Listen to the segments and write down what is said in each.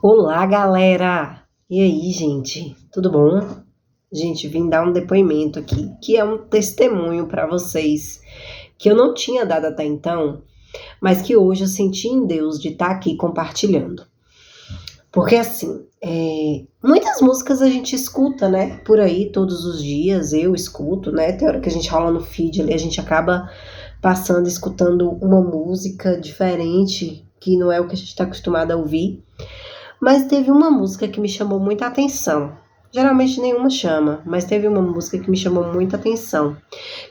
Olá, galera! E aí, gente? Tudo bom? Gente, vim dar um depoimento aqui, que é um testemunho para vocês, que eu não tinha dado até então, mas que hoje eu senti em Deus de estar aqui compartilhando. Porque assim, muitas músicas a gente escuta, né? Por aí todos os dias, eu escuto, né? Tem hora que a gente rola no feed ali, a gente acaba passando, escutando uma música diferente, que não é o que a gente está acostumado a ouvir. Mas teve uma música que me chamou muita atenção. Geralmente nenhuma chama, mas teve uma música que me chamou muita atenção,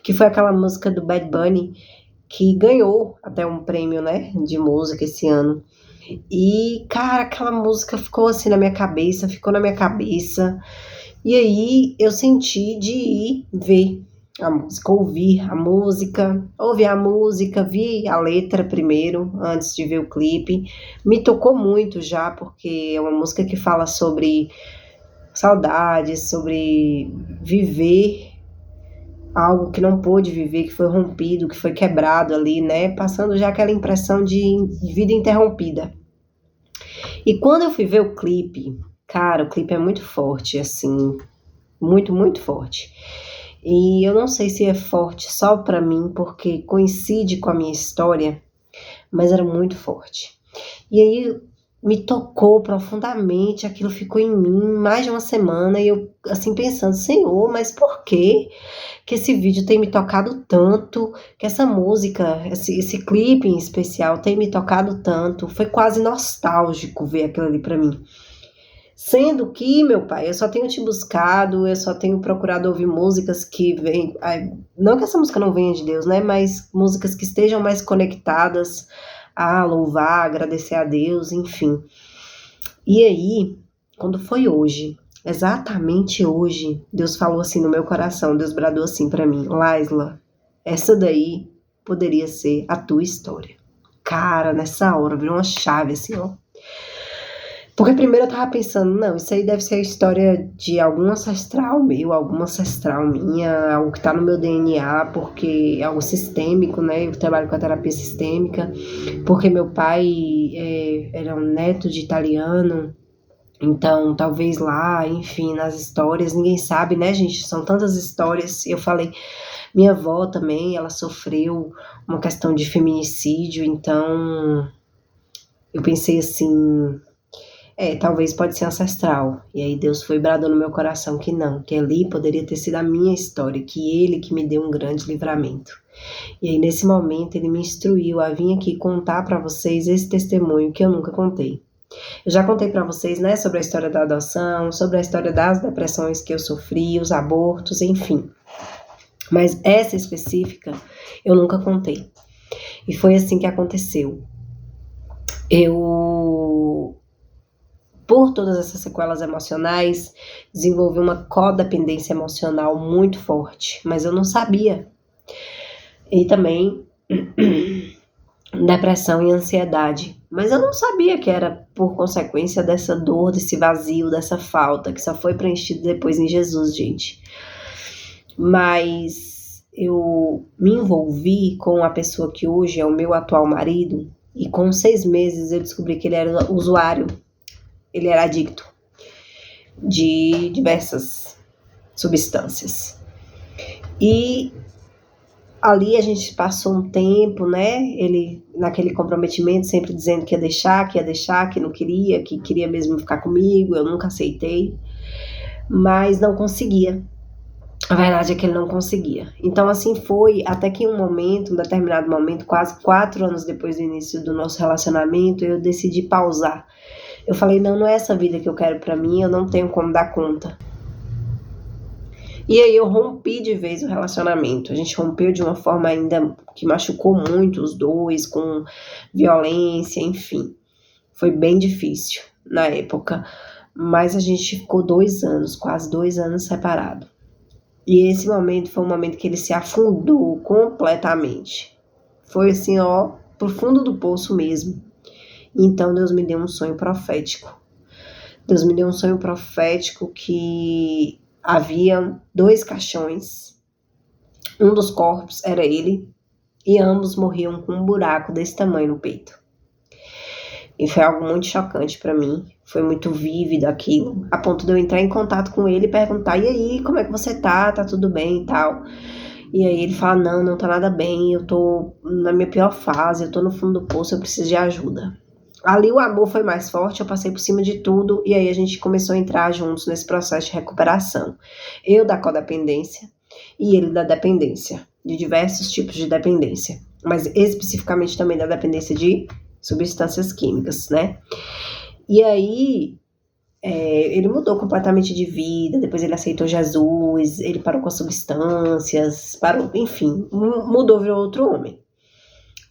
que foi aquela música do Bad Bunny, que ganhou até um prêmio, né, de música esse ano. E, cara, aquela música ficou assim na minha cabeça, ficou na minha cabeça. E aí eu senti de ir ver a música, ouvir a música, vi a letra primeiro, antes de ver o clipe. Me tocou muito já, porque é uma música que fala sobre saudades, sobre viver algo que não pôde viver, que foi rompido, que foi quebrado ali, né? Passando já aquela impressão de vida interrompida. E quando eu fui ver o clipe, cara, o clipe é muito forte, assim, muito, muito forte. E eu não sei se é forte só pra mim, porque coincide com a minha história, mas era muito forte. E aí me tocou profundamente, aquilo ficou em mim mais de uma semana, e eu assim pensando, Senhor, mas por que que esse vídeo tem me tocado tanto, que essa música, esse clipe em especial tem me tocado tanto, foi quase nostálgico ver aquilo ali pra mim. Sendo que, meu pai, eu só tenho te buscado, eu só tenho procurado ouvir músicas que vêm. Não que essa música não venha de Deus, né? Mas músicas que estejam mais conectadas a louvar, agradecer a Deus, enfim. E aí, quando foi hoje, exatamente hoje, Deus falou assim no meu coração, Deus bradou assim pra mim: Laisla, essa daí poderia ser a tua história. Cara, nessa hora, virou uma chave assim, ó. Porque primeiro eu tava pensando, não, isso aí deve ser a história de algum ancestral meu, alguma ancestral minha, algo que tá no meu DNA, porque é algo sistêmico, né? Eu trabalho com a terapia sistêmica, porque meu pai era um neto de italiano, então talvez lá, enfim, nas histórias, ninguém sabe, né, gente? São tantas histórias. Eu falei, minha avó também, ela sofreu uma questão de feminicídio, então eu pensei assim. Talvez pode ser ancestral. E aí Deus foi bradando no meu coração que não, que ali poderia ter sido a minha história, que Ele que me deu um grande livramento. E aí nesse momento Ele me instruiu a vir aqui contar para vocês esse testemunho que eu nunca contei. Eu já contei para vocês, né, sobre a história da adoção, sobre a história das depressões que eu sofri, os abortos, enfim. Mas essa específica eu nunca contei. E foi assim que aconteceu. Eu, por todas essas sequelas emocionais, desenvolvi uma codependência emocional muito forte, mas eu não sabia. E também depressão e ansiedade, mas eu não sabia que era por consequência dessa dor, desse vazio, dessa falta, que só foi preenchido depois em Jesus, gente. Mas eu me envolvi com a pessoa que hoje é o meu atual marido, e com 6 meses eu descobri que ele era usuário, ele era adicto de diversas substâncias. E ali a gente passou um tempo, né? Ele naquele comprometimento, sempre dizendo que ia deixar, que não queria, que queria mesmo ficar comigo. Eu nunca aceitei, mas não conseguia. A verdade é que ele não conseguia. Então assim foi, até que um determinado momento, quase 4 anos depois do início do nosso relacionamento, eu decidi pausar. Eu falei, não, não é essa vida que eu quero pra mim, eu não tenho como dar conta. E aí eu rompi de vez o relacionamento. A gente rompeu de uma forma ainda que machucou muito os dois, com violência, enfim. Foi bem difícil na época. Mas a gente ficou 2 anos, quase 2 anos separado. E esse momento foi um momento que ele se afundou completamente. Foi assim, ó, pro fundo do poço mesmo. Então Deus me deu um sonho profético. Deus me deu um sonho profético que havia 2 caixões. Um dos corpos era ele e ambos morriam com um buraco desse tamanho no peito. E foi algo muito chocante para mim. Foi muito vívido aquilo, a ponto de eu entrar em contato com ele e perguntar: e aí, como é que você tá? Tá tudo bem e tal? E aí ele fala: não tá nada bem, eu tô na minha pior fase, eu tô no fundo do poço, eu preciso de ajuda. Ali o amor foi mais forte, eu passei por cima de tudo e aí a gente começou a entrar juntos nesse processo de recuperação. Eu da codependência e ele da dependência, de diversos tipos de dependência, mas especificamente também da dependência de substâncias químicas, né? E aí ele mudou completamente de vida, depois ele aceitou Jesus, ele parou com as substâncias, parou, enfim, mudou, virou outro homem.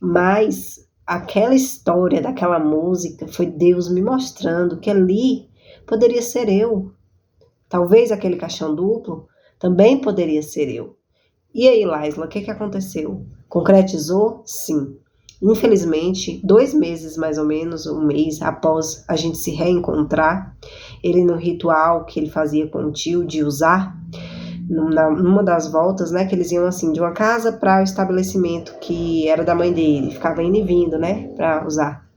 Mas aquela história daquela música foi Deus me mostrando que ali poderia ser eu. Talvez aquele caixão duplo também poderia ser eu. E aí, Laisla, o que aconteceu? Concretizou? Sim. Infelizmente, 2 meses mais ou menos, 1 mês após a gente se reencontrar, ele no ritual que ele fazia com o tio de usar, numa das voltas, né, que eles iam assim, de uma casa para o estabelecimento que era da mãe dele, ficava indo e vindo, né, para usar.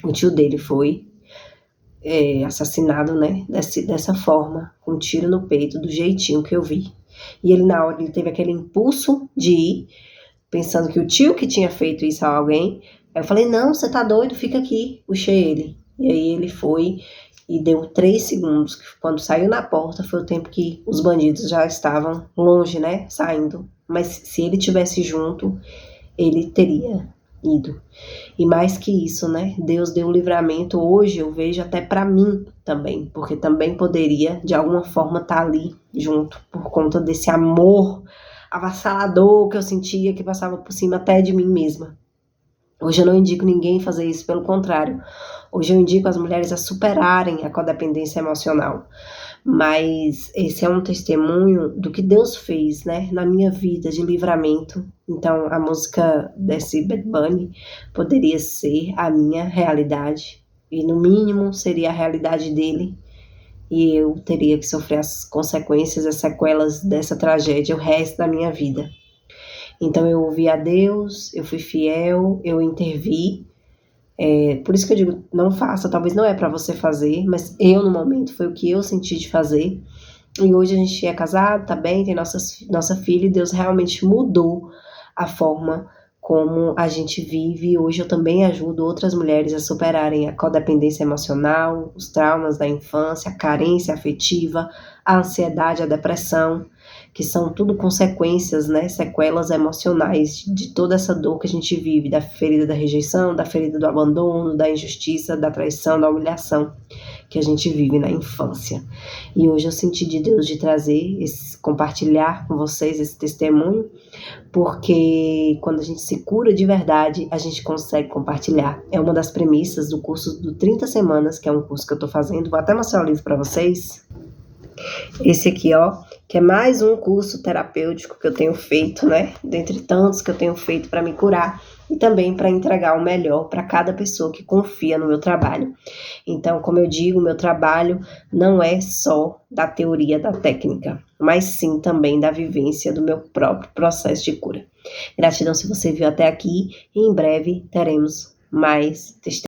O tio dele foi assassinado, né, dessa forma, com um tiro no peito, do jeitinho que eu vi. E ele, na hora, ele teve aquele impulso de ir, pensando que o tio que tinha feito isso a alguém. Aí eu falei: não, você tá doido, fica aqui. Puxei ele. E aí ele foi e deu 3 segundos. Quando saiu na porta, foi o tempo que os bandidos já estavam longe, né, saindo. Mas se ele tivesse junto, ele teria ido. E mais que isso, né, Deus deu o livramento. Hoje eu vejo até pra mim também, porque também poderia de alguma forma estar ali junto, por conta desse amor avassalador que eu sentia, que passava por cima até de mim mesma. Hoje eu não indico ninguém fazer isso, pelo contrário. Hoje eu indico as mulheres a superarem a codependência emocional. Mas esse é um testemunho do que Deus fez, né, na minha vida de livramento. Então a música desse Bad Bunny poderia ser a minha realidade. E no mínimo seria a realidade dele. E eu teria que sofrer as consequências, as sequelas dessa tragédia o resto da minha vida. Então eu ouvi a Deus, eu fui fiel, eu intervi. Por isso que eu digo, não faça, talvez não é para você fazer, mas eu no momento foi o que eu senti de fazer. E hoje a gente é casado, tá bem, tem nossa filha, e Deus realmente mudou a forma como a gente vive. Hoje eu também ajudo outras mulheres a superarem a codependência emocional, os traumas da infância, a carência afetiva, a ansiedade, a depressão, que são tudo consequências, né, sequelas emocionais de toda essa dor que a gente vive, da ferida da rejeição, da ferida do abandono, da injustiça, da traição, da humilhação que a gente vive na infância. E hoje eu senti de Deus de trazer, compartilhar com vocês esse testemunho, porque quando a gente se cura de verdade, a gente consegue compartilhar. É uma das premissas do curso do 30 Semanas, que é um curso que eu tô fazendo. Vou até mostrar o livro para vocês. Esse aqui, ó, que é mais um curso terapêutico que eu tenho feito, né? Dentre tantos que eu tenho feito para me curar e também para entregar o melhor para cada pessoa que confia no meu trabalho. Então, como eu digo, o meu trabalho não é só da teoria, da técnica, mas sim também da vivência do meu próprio processo de cura. Gratidão se você viu até aqui e em breve teremos mais testemunhos.